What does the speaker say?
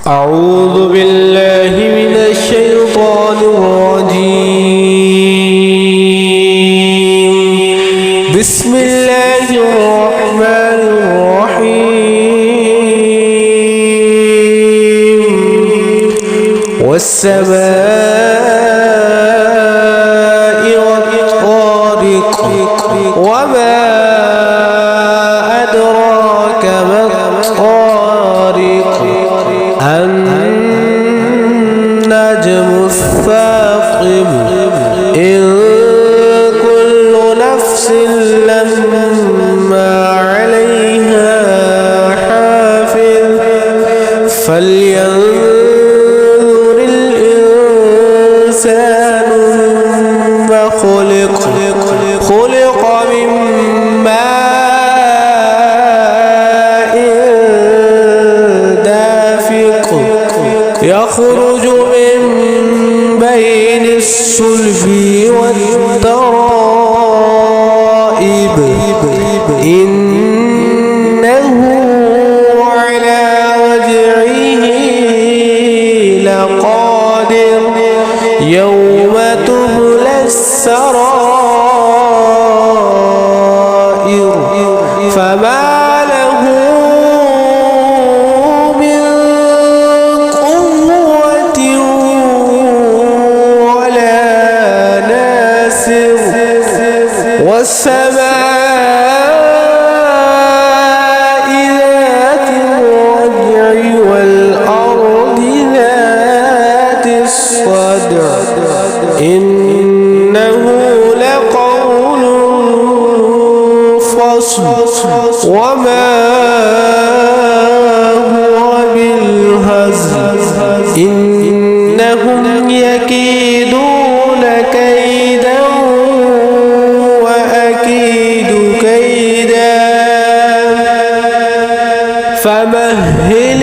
أعوذ بالله من الشيطان الرجيم. بسم الله الرحمن الرحيم. والسماء والطارق وما أدراك ما الطارق النجم الثاقب إن كل نفس لما عليها حافظ فلينظر الإنسان مما خلق من ماء دافق يخرج من بين الصلب والترائب إنه على رجعه لقادر يوم تبلى السرائر فما له من قوة ولا ناصر والسماء ذات الرجع والأرض ذات الصدع إنه لقول فصل وما هو بالهزل إنهم يكيدون كيدا وأكيد كيدا فمهل